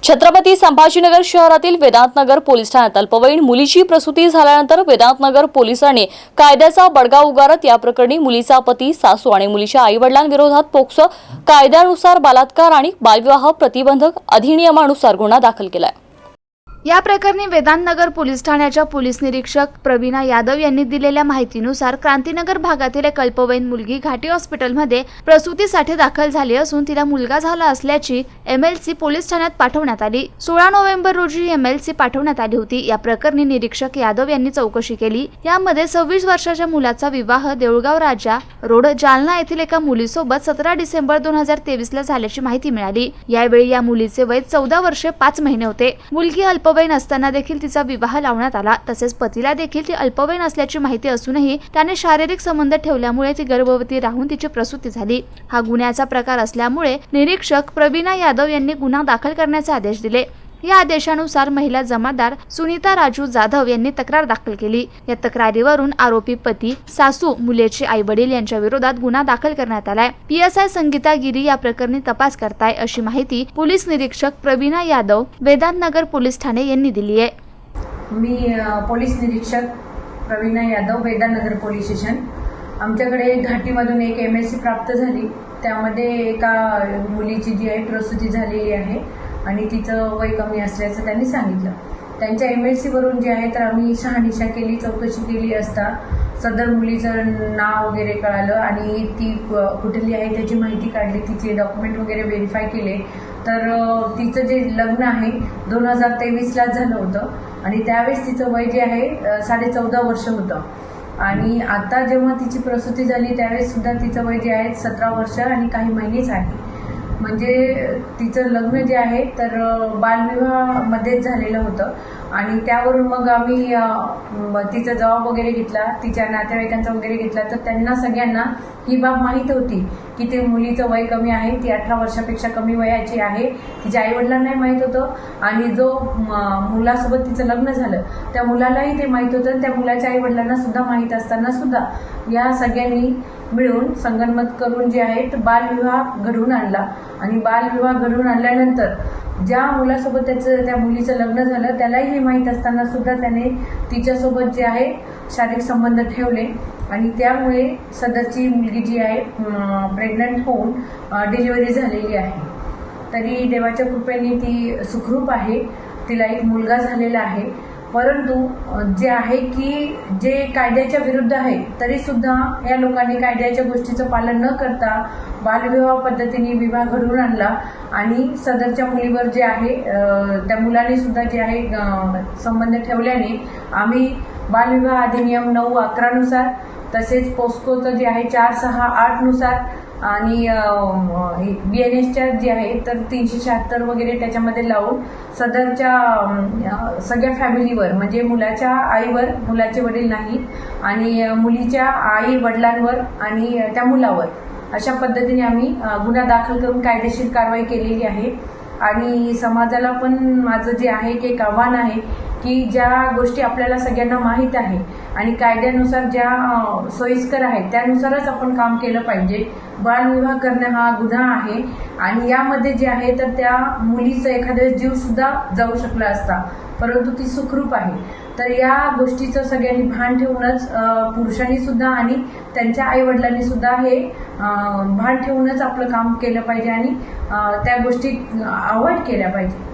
छत्रपती संभाजीनगर शहरातील वेदांतनगर पोलीस ठाण्यात अल्पवयीन मुलीची प्रसूती झाल्यानंतर वेदांतनगर पोलिसांनी कायद्याचा बडगा उगारत या प्रकरणी मुलीचा पती, सासू आणि मुलीच्या आईवडिलांविरोधात पोक्सो कायद्यानुसार बलात्कार आणि बालविवाह प्रतिबंधक अधिनियमानुसार गुन्हा दाखल केलाय। या प्रकरणी वेदांतनगर पोलीस ठाण्याच्या पोलीस निरीक्षक प्रवीणा यादव यांनी दिलेल्या माहितीनुसार क्रांतीनगर भागातील एक अल्पवयीन मुलगी घाटी हॉस्पिटलमध्ये प्रसूतीसाठी दाखल झाली असून तिला मुलगा झाला असल्याची MLC पोलीस ठाण्यात पाठवण्यात आली। 16 नोव्हेंबर रोजी MLC पाठवण्यात आली होती। या प्रकरणी निरीक्षक यादव यांनी चौकशी केली। यामध्ये 26 वर्षाच्या मुलाचा विवाह देऊळगाव राजा रोड जालना येथील एका मुलीसोबत 17 डिसेंबर 2023 ला झाल्याची माहिती मिळाली। यावेळी या मुलीचे वय 14 वर्षे 5 महिने होते। मुलगी अल्पवयीन असताना देखील तिचा विवाह लावण्यात आला। तसेच पतीला देखील ती अल्पवयीन असल्याची माहिती असूनही त्याने शारीरिक संबंध ठेवल्यामुळे ती गर्भवती राहून तिची प्रसूती झाली। हा गुन्ह्याचा प्रकार असल्यामुळे निरीक्षक प्रवीणा यादव यांनी गुन्हा दाखल करण्याचे आदेश दिले। या आदेशानुसार महिला जमादार सुनीता राजू जाधव यांनी तक्रार दाखल केली। या तक्रारीवरून आरोपी पती, सासू, मुलीचे आई-वडील यांच्या विरोधात गुन्हा दाखल करण्यात आलाय। PSI संगीता गिरी या प्रकरणी तपास करताय अशी माहिती पोलीस निरीक्षक प्रवीणा यादव, वेदांतनगर पोलीस ठाणे यांनी दिली आहे। मी पोलीस निरीक्षक प्रवीणा यादव, वेदांतनगर पोलीस स्टेशन। आमच्याकडे घाटीमधून एक MLC प्राप्त झाली। त्यामध्ये एका मुलीची जी आहे प्रसूती झालेली आहे आणि तिचं वय कमी असल्याचं त्यांनी सांगितलं। त्यांच्या MLC वरून जे आहे तर आम्ही शहानिशा केली, चौकशी केली असता सदर मुलीचं नाव वगैरे कळालं आणि ती कुठली आहे त्याची माहिती काढली, तिचे डॉक्युमेंट वगैरे व्हेरीफाय केले। तर तिचं जे लग्न आहे 2023 ला झालं होतं आणि त्यावेळेस तिचं वय जे आहे 14.5 वर्ष होतं आणि आता जेव्हा तिची प्रसूती झाली त्यावेळेस सुद्धा तिचं वय जे आहे 17 वर्ष आणि काही महिनेच आहे। म्हणजे तिचं लग्न जे आहे तर बालविवाहामध्येच झालेलं होतं आणि त्यावरून मग आम्ही तिचा जबाब वगैरे घेतला, तिच्या नातेवाईकांचा वगैरे घेतला। तर त्यांना सगळ्यांना ही बाब माहीत होती की ते मुलीचं वय कमी आहे, ती 18 वर्षापेक्षा कमी वयाची आहे। तिच्या आईवडिलांनाही माहीत होतं आणि जो मुलासोबत तिचं लग्न झालं त्या मुलालाही ते माहीत होतं। त्या मुलाच्या आईवडिलांना सुद्धा माहीत असताना सुद्धा या सगळ्यांनी मिळून संगनमत करून जे आहे बालविवाह घडवून आणला आणि बालविवाह घडवून आणल्यानंतर ज्या मुलासोबत त्या मुलीचं लग्न झालं त्यालाही हे माहीत असताना सुद्धा त्याने तिच्यासोबत जे आहे शारीरिक संबंध ठेवले आणि त्यामुळे सदरची मुलगी जी आहे प्रेग्नंट होऊन डिलिव्हरी झालेली आहे। तरी देवाच्या कृपेने ती सुखरूप आहे, तिला एक मुलगा झालेला आहे। परंतु जे आहे की जे कायद्याच्या विरुद्ध आहे तरी सुद्धा या लोकांनी कायद्याच्या गोष्टीचं पालन न करता बालविवाह पद्धतीने विवाह घडवून आणला आणि सदरच्या मुलीवर जे आहे त्या मुलाने सुद्धा जे आहे संबंध ठेवल्याने आम्ही बालविवाह अधिनियम 9-11 नुसार तसेच पोस्कोचं जे आहे 468 नुसार आणि BNSच्या जे आहे तर 376 वगैरे त्याच्यामध्ये लावून सदरच्या सगळ्या फॅमिलीवर म्हणजे मुलाच्या आईवर, मुलाचे वडील नाहीत आणि मुलीच्या आई वडिलांवर आणि त्या मुलावर अशा पद्धतीने आम्ही गुन्हा दाखल करून कायदेशीर कारवाई केलेली आहे। आणि समाजाला पण माझं जे आहे की एक आव्हान आहे की ज्या गोष्टी आपल्याला सगळ्यांना माहीत आहे आणि कायद्यानुसार ज्या सोयीस्कर आहेत त्यानुसारच आपण काम केलं पाहिजे। बालविवाह करणं हा गुन्हा आहे आणि यामध्ये जे आहे तर त्या मुलीचा एखाद्या जीव सुद्धा जाऊ शकला असता, परंतु ती सुखरूप आहे। तर या गोष्टीचं सगळ्यांनी भान ठेवूनच पुरुषांनी सुद्धा आणि त्यांच्या आईवडिलांनी सुद्धा हे भान ठेवूनच आपलं काम केलं पाहिजे आणि त्या गोष्टी अवॉइड केल्या पाहिजे।